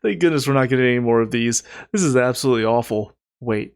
Thank goodness we're not getting any more of these. This is absolutely awful. Wait.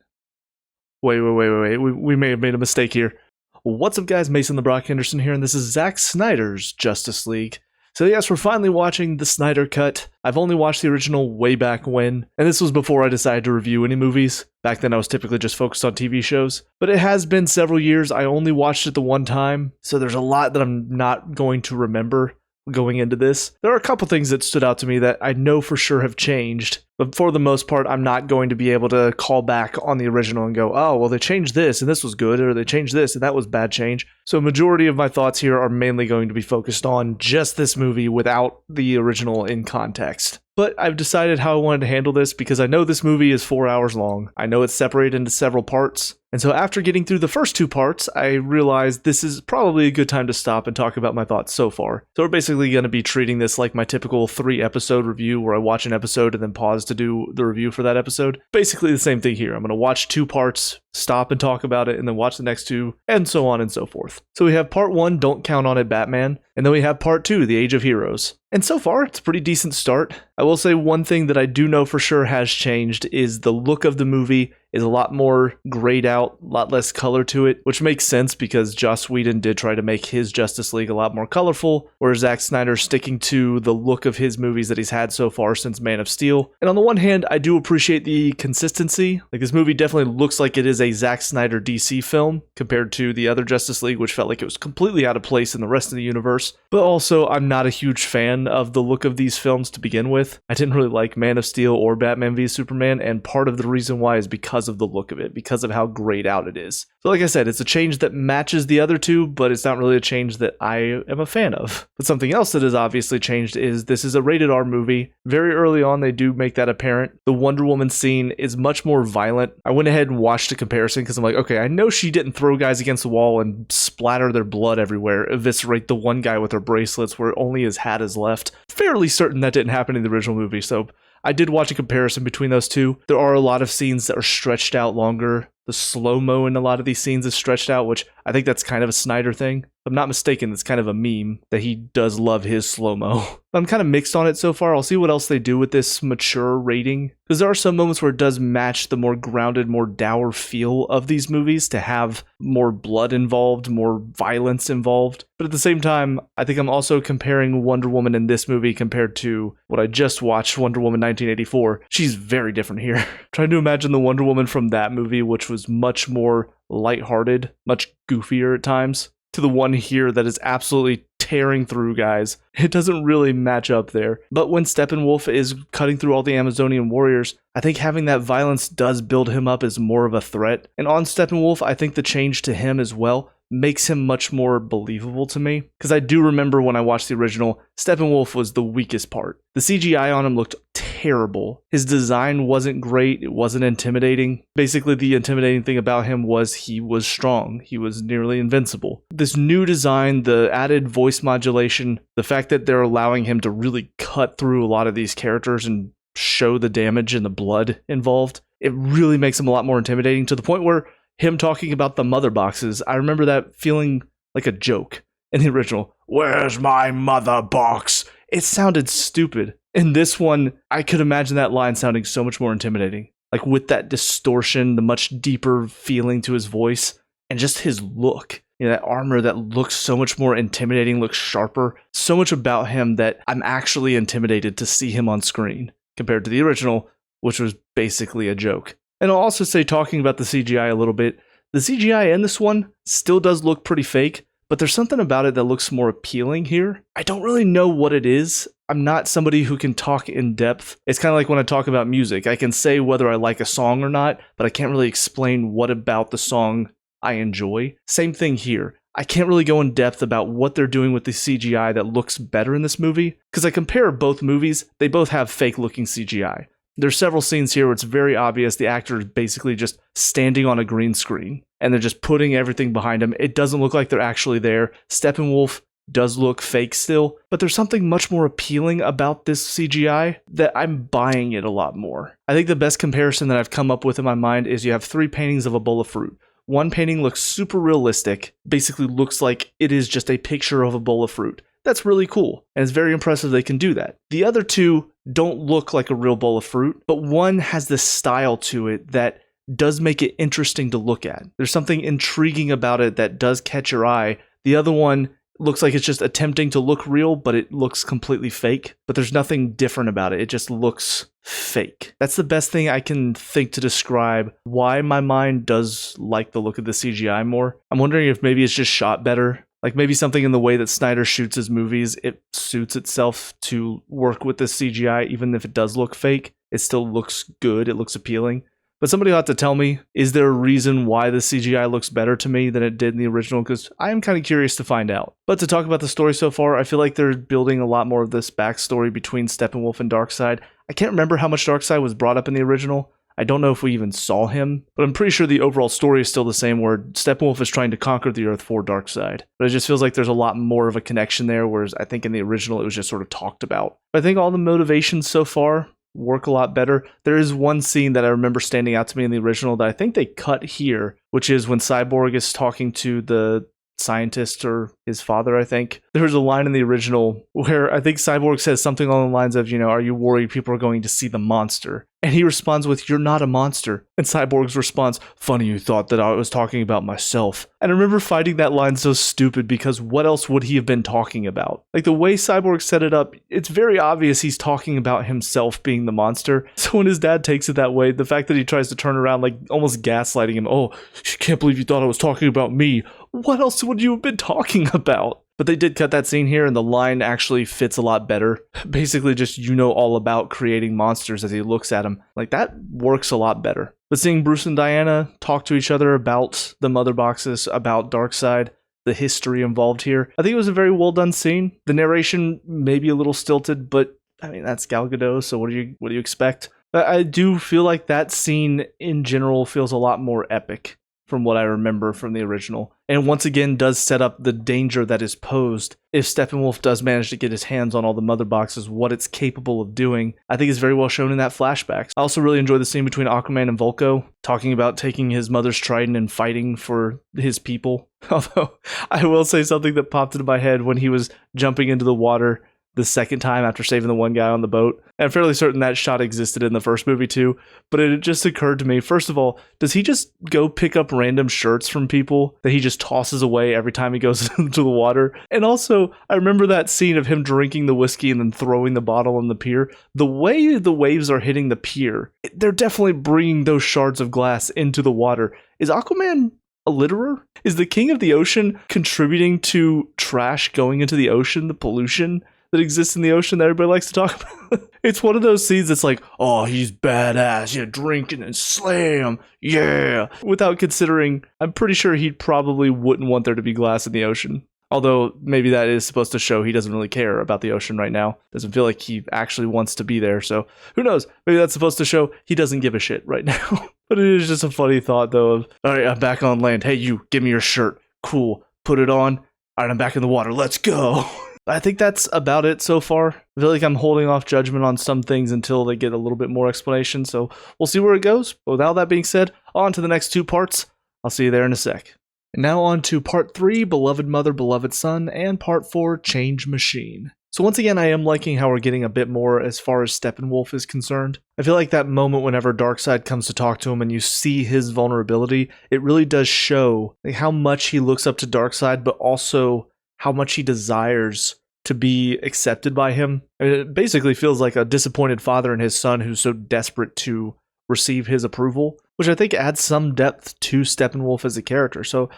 We may have made a mistake here. What's up, guys? Mason the Brock Henderson here, and this is Zack Snyder's Justice League. So yes, we're finally watching the Snyder Cut. I've only watched the original way back when, and this was before I decided to review any movies. Back then I was typically just focused on TV shows. But it has been several years. I only watched it the one time, so there's a lot that I'm not going to remember going into this. There are a couple things that stood out to me that I know for sure have changed, but for the most part, I'm not going to be able to call back on the original and go, oh, well, they changed this and this was good, or they changed this and that was bad change. So a majority of my thoughts here are mainly going to be focused on just this movie without the original in context. But I've decided how I wanted to handle this because I know this movie is 4 hours long. I know it's separated into several parts. And so after getting through the first two parts, I realized this is probably a good time to stop and talk about my thoughts so far. So we're basically going to be treating this like my typical 3-episode review where I watch an episode and then pause to do the review for that episode. Basically the same thing here. I'm going to watch 2 parts, stop and talk about it, and then watch the next 2, and so on and so forth. So we have part 1, Don't Count on It, Batman, and then we have part 2, The Age of Heroes. And so far, it's a pretty decent start. I will say one thing that I do know for sure has changed is the look of the movie is a lot more grayed out, a lot less color to it, which makes sense because Joss Whedon did try to make his Justice League a lot more colorful, whereas Zack Snyder's sticking to the look of his movies that he's had so far since Man of Steel. And on the one hand, I do appreciate the consistency. Like, this movie definitely looks like it is a Zack Snyder DC film compared to the other Justice League, which felt like it was completely out of place in the rest of the universe. But also, I'm not a huge fan of the look of these films to begin with. I didn't really like Man of Steel or Batman v Superman, and part of the reason why is because of the look of it, because of how grayed out it is. So like I said, it's a change that matches the other two, but it's not really a change that I am a fan of. But something else that has obviously changed is this is a rated R movie. Very early on, they do make that apparent. The Wonder Woman scene is much more violent. I went ahead and watched a comparison because I'm like, okay, I know she didn't throw guys against the wall and splatter their blood everywhere, eviscerate the one guy with her bracelets where only his hat is left. Fairly certain that didn't happen in the original movie, so I did watch a comparison between those two. There are a lot of scenes that are stretched out longer. The slow-mo in a lot of these scenes is stretched out, which I think that's kind of a Snyder thing. If I'm not mistaken, it's kind of a meme that he does love his slow-mo. I'm kind of mixed on it so far. I'll see what else they do with this mature rating, because there are some moments where it does match the more grounded, more dour feel of these movies to have more blood involved, more violence involved. But at the same time, I think I'm also comparing Wonder Woman in this movie compared to what I just watched, Wonder Woman 1984. She's very different here. Trying to imagine the Wonder Woman from that movie, which was much more lighthearted, much goofier at times, to the one here that is absolutely tearing through guys. It doesn't really match up there. But when Steppenwolf is cutting through all the Amazonian warriors, I think having that violence does build him up as more of a threat. And on Steppenwolf, I think the change to him as well makes him much more believable to me. Because I do remember when I watched the original, Steppenwolf was the weakest part. The CGI on him looked terrible. His design wasn't great. It wasn't intimidating. Basically, the intimidating thing about him was he was strong. He was nearly invincible. This new design, the added voice modulation, the fact that they're allowing him to really cut through a lot of these characters and show the damage and the blood involved, it really makes him a lot more intimidating, to the point where him talking about the mother boxes, I remember that feeling like a joke in the original. Where's my mother box? It sounded stupid. In this one, I could imagine that line sounding so much more intimidating. Like with that distortion, the much deeper feeling to his voice, and just his look. You know, that armor that looks so much more intimidating, looks sharper. So much about him that I'm actually intimidated to see him on screen, compared to the original, which was basically a joke. And I'll also say, talking about the CGI a little bit, the CGI in this one still does look pretty fake, but there's something about it that looks more appealing here. I don't really know what it is. I'm not somebody who can talk in depth. It's kind of like when I talk about music. I can say whether I like a song or not, but I can't really explain what about the song I enjoy. Same thing here. I can't really go in depth about what they're doing with the CGI that looks better in this movie, because I compare both movies, they both have fake looking CGI. There's several scenes here where it's very obvious the actor is basically just standing on a green screen, and they're just putting everything behind him. It doesn't look like they're actually there. Steppenwolf does look fake still, but there's something much more appealing about this CGI that I'm buying it a lot more. I think the best comparison that I've come up with in my mind is you have 3 paintings of a bowl of fruit. One painting looks super realistic, basically looks like it is just a picture of a bowl of fruit. That's really cool, and it's very impressive they can do that. The other two don't look like a real bowl of fruit, but one has this style to it that does make it interesting to look at. There's something intriguing about it that does catch your eye. The other one looks like it's just attempting to look real, but it looks completely fake. But there's nothing different about it. It just looks fake. That's the best thing I can think to describe why my mind does like the look of the CGI more. I'm wondering if maybe it's just shot better. Like maybe something in the way that Snyder shoots his movies, it suits itself to work with the CGI, even if it does look fake. It still looks good. It looks appealing. But somebody will have to tell me, is there a reason why the CGI looks better to me than it did in the original? Because I am kind of curious to find out. But to talk about the story so far, I feel like they're building a lot more of this backstory between Steppenwolf and Darkseid. I can't remember how much Darkseid was brought up in the original. I don't know if we even saw him, but I'm pretty sure the overall story is still the same, where Steppenwolf is trying to conquer the Earth for Darkseid. But it just feels like there's a lot more of a connection there, whereas I think in the original it was just sort of talked about. But I think all the motivations so far work a lot better. There is one scene that I remember standing out to me in the original that I think they cut here, which is when Cyborg is talking to the scientist or his father, I think. There was a line in the original where I think Cyborg says something along the lines of, are you worried people are going to see the monster? And he responds with, "You're not a monster." And Cyborg's response, "Funny you thought that I was talking about myself." And I remember finding that line so stupid because what else would he have been talking about? Like the way Cyborg set it up, it's very obvious he's talking about himself being the monster. So when his dad takes it that way, the fact that he tries to turn around, like almost gaslighting him, "Oh, I can't believe you thought I was talking about me. What else would you have been talking about?" But they did cut that scene here, and the line actually fits a lot better. Basically just, all about creating monsters as he looks at them. Like, that works a lot better. But seeing Bruce and Diana talk to each other about the mother boxes, about Darkseid, the history involved here, I think it was a very well done scene. The narration may be a little stilted, but I mean, that's Gal Gadot, so what do you expect? But I do feel like that scene in general feels a lot more epic from what I remember from the original. And once again does set up the danger that is posed if Steppenwolf does manage to get his hands on all the mother boxes, what it's capable of doing. I think is very well shown in that flashback. I also really enjoy the scene between Aquaman and Vulko, talking about taking his mother's trident and fighting for his people. Although, I will say something that popped into my head when he was jumping into the water the second time after saving the one guy on the boat. And I'm fairly certain that shot existed in the first movie too, but it just occurred to me, first of all, does he just go pick up random shirts from people that he just tosses away every time he goes into the water? And also, I remember that scene of him drinking the whiskey and then throwing the bottle on the pier. The way the waves are hitting the pier, they're definitely bringing those shards of glass into the water. Is Aquaman a litterer? Is the king of the ocean contributing to trash going into the ocean, the pollution that exists in the ocean that everybody likes to talk about? It's one of those scenes that's like, oh, he's badass, drinking and slam, yeah. Without considering, I'm pretty sure he probably wouldn't want there to be glass in the ocean. Although, maybe that is supposed to show he doesn't really care about the ocean right now. Doesn't feel like he actually wants to be there, so who knows? Maybe that's supposed to show he doesn't give a shit right now. But it is just a funny thought, though, of, all right, I'm back on land. Hey, you, give me your shirt. Cool. Put it on. All right, I'm back in the water. Let's go. I think that's about it so far. I feel like I'm holding off judgment on some things until they get a little bit more explanation, so we'll see where it goes. But with all that being said, on to the next two parts. I'll see you there in a sec. And now on to part 3, Beloved Mother, Beloved Son, and part 4, Change Machine. So once again, I am liking how we're getting a bit more as far as Steppenwolf is concerned. I feel like that moment whenever Darkseid comes to talk to him and you see his vulnerability, it really does show how much he looks up to Darkseid, but also how much he desires to be accepted by him. I mean, it basically feels like a disappointed father and his son who's so desperate to receive his approval, which I think adds some depth to Steppenwolf as a character. So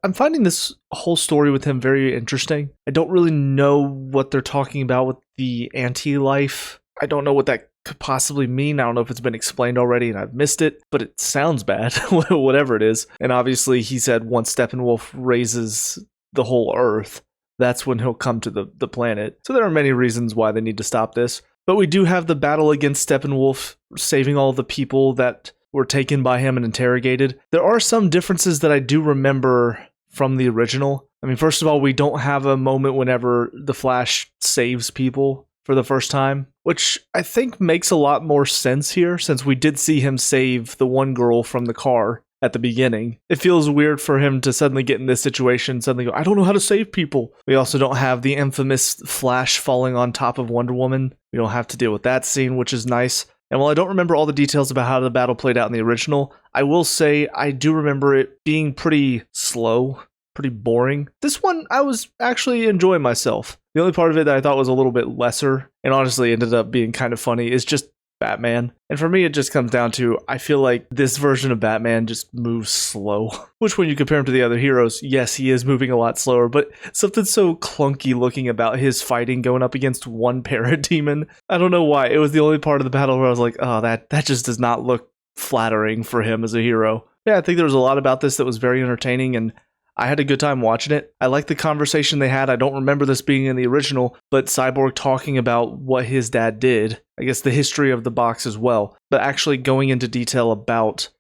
I'm finding this whole story with him very interesting. I don't really know what they're talking about with the anti-life. I don't know what that could possibly mean. I don't know if it's been explained already and I've missed it, but it sounds bad, whatever it is. And obviously he said once Steppenwolf raises the whole Earth, that's when he'll come to the planet. So there are many reasons why they need to stop this. But we do have the battle against Steppenwolf, saving all the people that were taken by him and interrogated. There are some differences that I do remember from the original. I mean, first of all, we don't have a moment whenever the Flash saves people for the first time, which I think makes a lot more sense here, since we did see him save the one girl from the car at the beginning. It feels weird for him to suddenly get in this situation, suddenly go, I don't know how to save people. We also don't have the infamous Flash falling on top of Wonder Woman. We don't have to deal with that scene, which is nice. And while I don't remember all the details about how the battle played out in the original, I will say I do remember it being pretty slow, pretty boring. This one, I was actually enjoying myself. The only part of it that I thought was a little bit lesser, and honestly ended up being kind of funny, is just Batman. And for me, it just comes down to, I feel like this version of Batman just moves slow. Which when you compare him to the other heroes, yes, he is moving a lot slower, but something so clunky looking about his fighting going up against one parademon. I don't know why. It was the only part of the battle where I was like, oh, that just does not look flattering for him as a hero. Yeah, I think there was a lot about this that was very entertaining, and I had a good time watching it. I like the conversation they had. I don't remember this being in the original, but Cyborg talking about what his dad did. I guess the history of the box as well, but actually going into detail about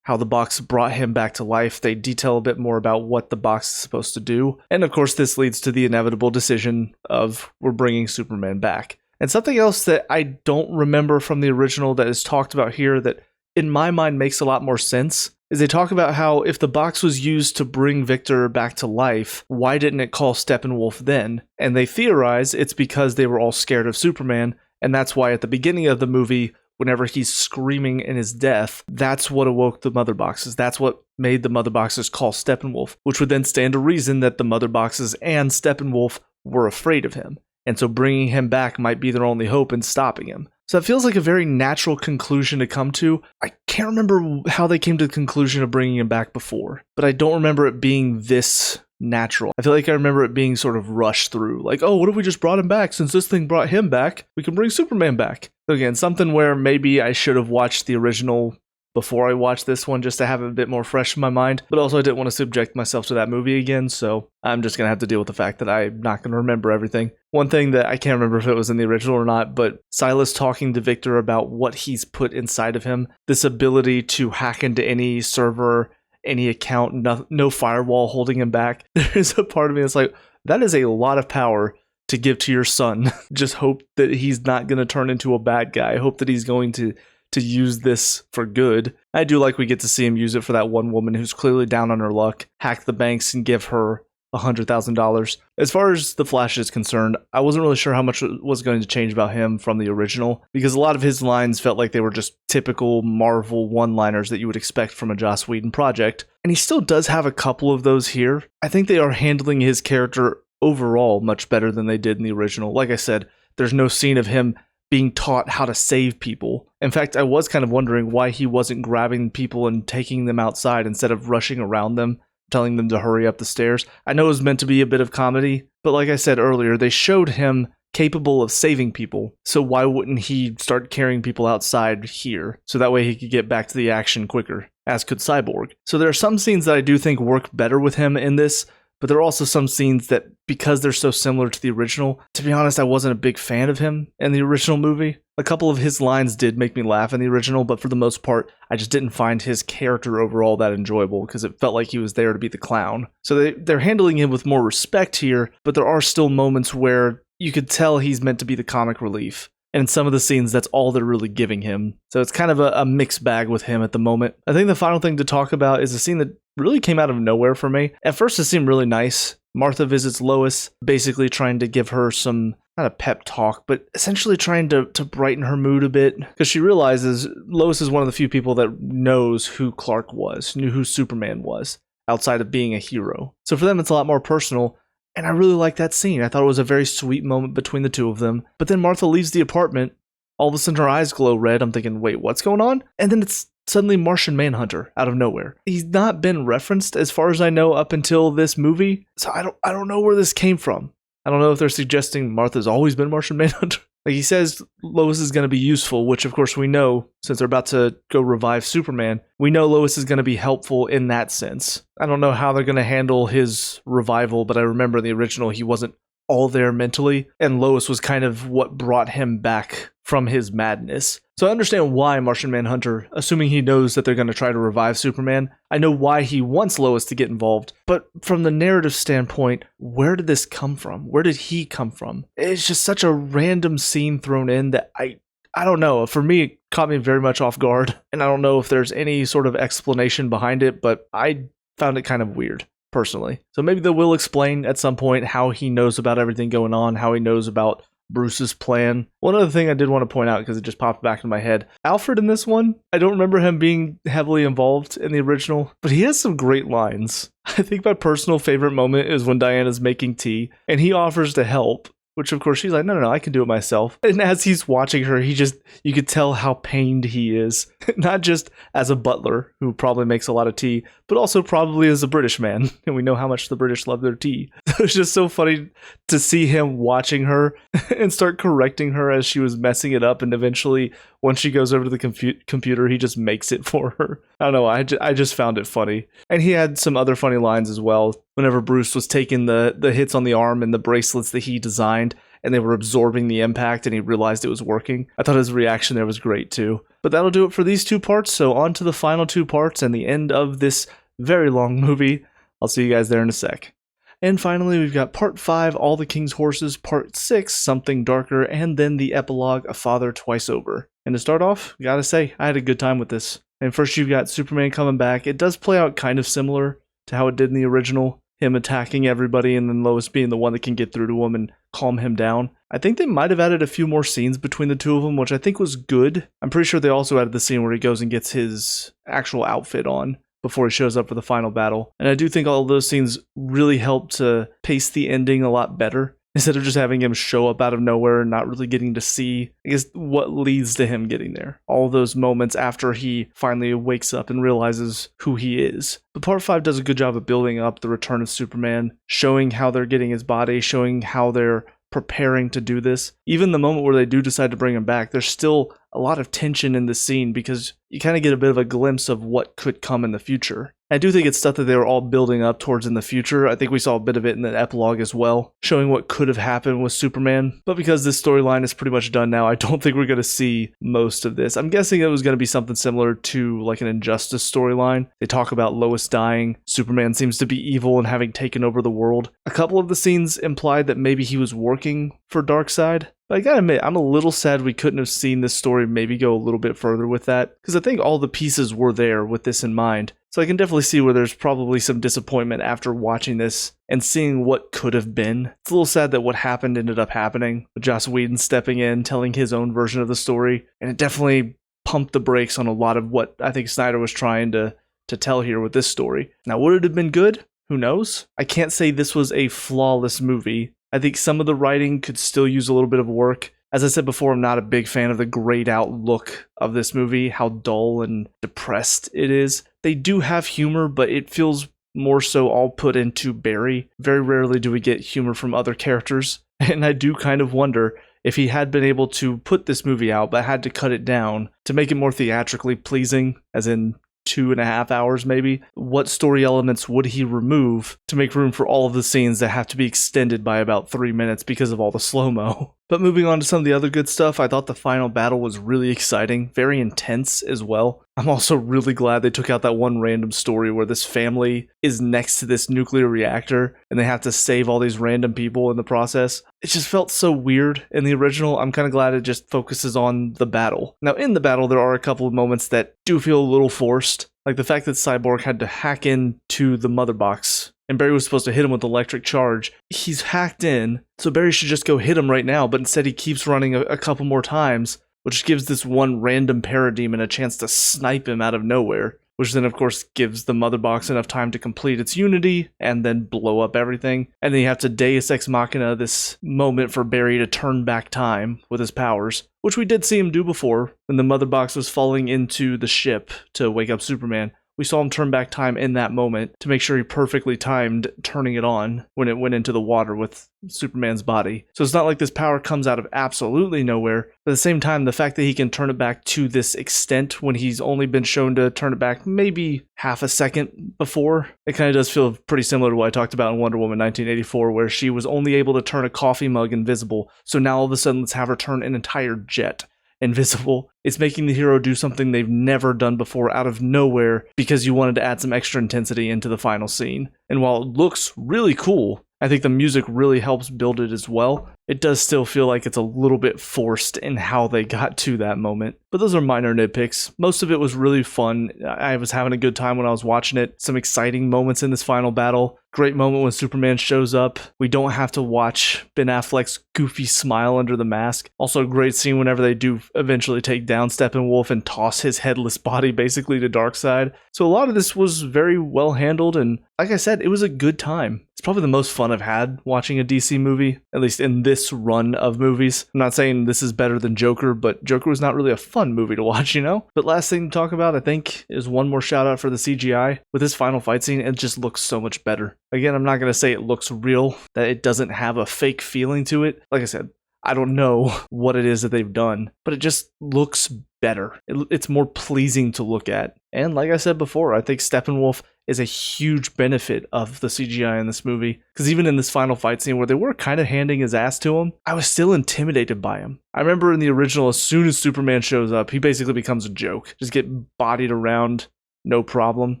how the box brought him back to life. They detail a bit more about what the box is supposed to do. And of course, this leads to the inevitable decision of we're bringing Superman back. And something else that I don't remember from the original that is talked about here that in my mind makes a lot more sense is they talk about how if the box was used to bring Victor back to life, why didn't it call Steppenwolf then? And they theorize it's because they were all scared of Superman, and that's why at the beginning of the movie, whenever he's screaming in his death, that's what awoke the mother boxes. That's what made the mother boxes call Steppenwolf, which would then stand to reason that the mother boxes and Steppenwolf were afraid of him. And so bringing him back might be their only hope in stopping him. So it feels like a very natural conclusion to come to. I can't remember how they came to the conclusion of bringing him back before, but I don't remember it being this natural. I feel like I remember it being sort of rushed through. Like, oh, what if we just brought him back? Since this thing brought him back, we can bring Superman back. Again, something where maybe I should have watched the original before I watched this one just to have it a bit more fresh in my mind, but also I didn't want to subject myself to that movie again, so I'm just going to have to deal with the fact that I'm not going to remember everything. One thing that I can't remember if it was in the original or not, but Silas talking to Victor about what he's put inside of him, this ability to hack into any server, any account, no firewall holding him back. There's a part of me that's like, that is a lot of power to give to your son. Just hope that he's not going to turn into a bad guy. I hope that he's going to use this for good. I do like we get to see him use it for that one woman who's clearly down on her luck, hack the banks and give her $100,000. As far as the Flash is concerned, I wasn't really sure how much was going to change about him from the original, because a lot of his lines felt like they were just typical Marvel one-liners that you would expect from a Joss Whedon project, and he still does have a couple of those here. I think they are handling his character overall much better than they did in the original. Like I said, there's no scene of him being taught how to save people. In fact, I was kind of wondering why he wasn't grabbing people and taking them outside instead of rushing around them, telling them to hurry up the stairs. I know it was meant to be a bit of comedy, but like I said earlier, they showed him capable of saving people, so why wouldn't he start carrying people outside here, so that way he could get back to the action quicker, as could Cyborg. So there are some scenes that I do think work better with him in this, but there are also some scenes that, because they're so similar to the original, to be honest, I wasn't a big fan of him in the original movie. A couple of his lines did make me laugh in the original, but for the most part, I just didn't find his character overall that enjoyable, because it felt like he was there to be the clown. So they're handling him with more respect here, but there are still moments where you could tell he's meant to be the comic relief. And in some of the scenes, that's all they're really giving him. So it's kind of a mixed bag with him at the moment. I think the final thing to talk about is a scene that really came out of nowhere for me. At first, it seemed really nice. Martha visits Lois, basically trying to give her some, not a pep talk, but essentially trying to brighten her mood a bit. Because she realizes Lois is one of the few people that knows who Clark was, knew who Superman was, outside of being a hero. So for them, it's a lot more personal. And I really liked that scene. I thought it was a very sweet moment between the two of them. But then Martha leaves the apartment. All of a sudden her eyes glow red. I'm thinking, wait, what's going on? And then it's suddenly Martian Manhunter out of nowhere. He's not been referenced as far as I know up until this movie. So I don't know where this came from. I don't know if they're suggesting Martha's always been Martian Manhunter. Like, he says Lois is going to be useful, which of course we know, since they're about to go revive Superman, we know Lois is going to be helpful in that sense. I don't know how they're going to handle his revival, but I remember in the original he wasn't all there mentally, and Lois was kind of what brought him back from his madness. So I understand why Martian Manhunter, assuming he knows that they're going to try to revive Superman, I know why he wants Lois to get involved, but from the narrative standpoint, where did this come from? Where did he come from? It's just such a random scene thrown in that I I don't know. For me, it caught me very much off guard, and I don't know if there's any sort of explanation behind it, but I found it kind of weird, personally. So maybe they will explain at some point how he knows about everything going on, how he knows about Bruce's plan. One other thing I did want to point out, because it just popped back in my head, Alfred in this one, I don't remember him being heavily involved in the original, but he has some great lines. I think my personal favorite moment is when Diana's making tea, and he offers to help, which of course she's like, no, I can do it myself. And as he's watching her, you could tell how pained he is. Not just as a butler, who probably makes a lot of tea, but also probably as a British man. And we know how much the British love their tea. So it's just so funny to see him watching her and start correcting her as she was messing it up. And eventually, once she goes over to the computer, he just makes it for her. I don't know, I just found it funny. And he had some other funny lines as well. Whenever Bruce was taking the hits on the arm and the bracelets that he designed, and they were absorbing the impact, and he realized it was working. I thought his reaction there was great too. But that'll do it for these two parts, so on to the final two parts and the end of this very long movie. I'll see you guys there in a sec. And finally, we've got Part 5, All the King's Horses, Part 6, Something Darker, and then the epilogue, A Father Twice Over. And to start off, gotta say, I had a good time with this. And first you've got Superman coming back. It does play out kind of similar to how it did in the original. Him attacking everybody and then Lois being the one that can get through to him and calm him down. I think they might have added a few more scenes between the two of them, which I think was good. I'm pretty sure they also added the scene where he goes and gets his actual outfit on before he shows up for the final battle. And I do think all of those scenes really help to pace the ending a lot better, instead of just having him show up out of nowhere and not really getting to see, I guess, what leads to him getting there. All those moments after he finally wakes up and realizes who he is. But Part 5 does a good job of building up the return of Superman, showing how they're getting his body, showing how they're preparing to do this. Even the moment where they do decide to bring him back, there's still a lot of tension in the scene because you kind of get a bit of a glimpse of what could come in the future. I do think it's stuff that they were all building up towards in the future. I think we saw a bit of it in the epilogue as well, showing what could have happened with Superman. But because this storyline is pretty much done now, I don't think we're going to see most of this. I'm guessing it was going to be something similar to like an Injustice storyline. They talk about Lois dying. Superman seems to be evil and having taken over the world. A couple of the scenes implied that maybe he was working for Darkseid. But I gotta admit, I'm a little sad we couldn't have seen this story maybe go a little bit further with that, because I think all the pieces were there with this in mind. So I can definitely see where there's probably some disappointment after watching this and seeing what could have been. It's a little sad that what happened ended up happening, with Joss Whedon stepping in, telling his own version of the story, and it definitely pumped the brakes on a lot of what I think Snyder was trying to tell here with this story. Now, would it have been good? Who knows? I can't say this was a flawless movie. I think some of the writing could still use a little bit of work. As I said before, I'm not a big fan of the grayed out look of this movie, how dull and depressed it is. They do have humor, but it feels more so all put into Barry. Very rarely do we get humor from other characters. And I do kind of wonder if he had been able to put this movie out, but had to cut it down to make it more theatrically pleasing, as in 2.5 hours maybe, what story elements would he remove to make room for all of the scenes that have to be extended by about 3 minutes because of all the slow-mo? But moving on to some of the other good stuff, I thought the final battle was really exciting, very intense as well. I'm also really glad they took out that one random story where this family is next to this nuclear reactor and they have to save all these random people in the process. It just felt so weird in the original. I'm kind of glad it just focuses on the battle. Now, in the battle, there are a couple of moments that do feel a little forced, like the fact that Cyborg had to hack into the mother box and Barry was supposed to hit him with electric charge. He's hacked in, so Barry should just go hit him right now, but instead he keeps running a couple more times, which gives this one random parademon a chance to snipe him out of nowhere, which then of course gives the mother box enough time to complete its unity and then blow up everything. And then you have to Deus Ex Machina this moment for Barry to turn back time with his powers, which we did see him do before when the mother box was falling into the ship to wake up Superman. We saw him turn back time in that moment to make sure he perfectly timed turning it on when it went into the water with Superman's body. So it's not like this power comes out of absolutely nowhere, but at the same time, the fact that he can turn it back to this extent when he's only been shown to turn it back maybe half a second before, it kind of does feel pretty similar to what I talked about in Wonder Woman 1984, where she was only able to turn a coffee mug invisible, so now all of a sudden let's have her turn an entire jet invisible. It's making the hero do something they've never done before out of nowhere because you wanted to add some extra intensity into the final scene. And while it looks really cool, I think the music really helps build it as well. It does still feel like it's a little bit forced in how they got to that moment. But those are minor nitpicks. Most of it was really fun. I was having a good time when I was watching it. Some exciting moments in this final battle. Great moment when Superman shows up. We don't have to watch Ben Affleck's goofy smile under the mask. Also a great scene whenever they do eventually take down Steppenwolf and toss his headless body basically to Darkseid. So a lot of this was very well handled, and like I said, it was a good time. It's probably the most fun I've had watching a DC movie, at least in this run of movies. I'm not saying this is better than Joker, but Joker was not really a fun movie to watch, you know? But last thing to talk about, I think, is one more shout out for the CGI. With this final fight scene, it just looks so much better. Again, I'm not going to say it looks real, that it doesn't have a fake feeling to it. Like I said, I don't know what it is that they've done, but it just looks better. It's more pleasing to look at. And like I said before, I think Steppenwolf is a huge benefit of the CGI in this movie. Because even in this final fight scene where they were kind of handing his ass to him, I was still intimidated by him. I remember in the original, as soon as Superman shows up, he basically becomes a joke. Just get bodied around, no problem.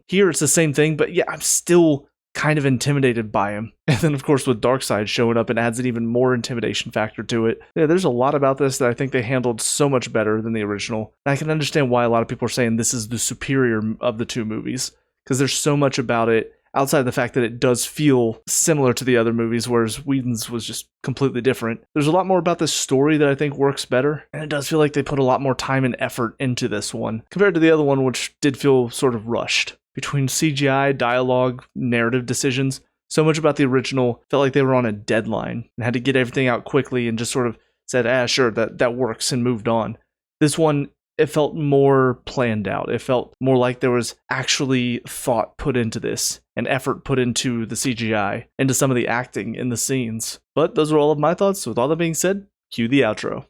Here it's the same thing, but yeah, I'm still kind of intimidated by him. And then of course with Darkseid showing up, it adds an even more intimidation factor to it. Yeah, there's a lot about this that I think they handled so much better than the original. And I can understand why a lot of people are saying this is the superior of the two movies, because there's so much about it outside of the fact that it does feel similar to the other movies, whereas Whedon's was just completely different. There's a lot more about this story that I think works better, and it does feel like they put a lot more time and effort into this one compared to the other one, which did feel sort of rushed. Between CGI, dialogue, narrative decisions, so much about the original felt like they were on a deadline and had to get everything out quickly and just sort of said, sure, that works, and moved on. This one, it felt more planned out. It felt more like there was actually thought put into this and effort put into the CGI, into some of the acting in the scenes. But those are all of my thoughts. So with all that being said, cue the outro.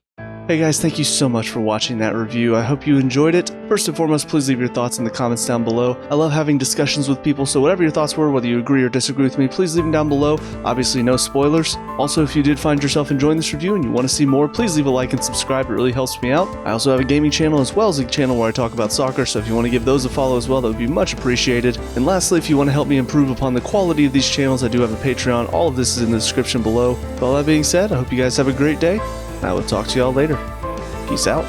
Hey guys, thank you so much for watching that review. I hope you enjoyed it. First and foremost, please leave your thoughts in the comments down below. I love having discussions with people, so whatever your thoughts were, whether you agree or disagree with me, please leave them down below. Obviously, no spoilers. Also, if you did find yourself enjoying this review and you want to see more, please leave a like and subscribe. It really helps me out. I also have a gaming channel as well as a channel where I talk about soccer, so if you want to give those a follow as well, that would be much appreciated. And lastly, if you want to help me improve upon the quality of these channels, I do have a Patreon. All of this is in the description below. With all that being said, I hope you guys have a great day. I will talk to y'all later. Peace out.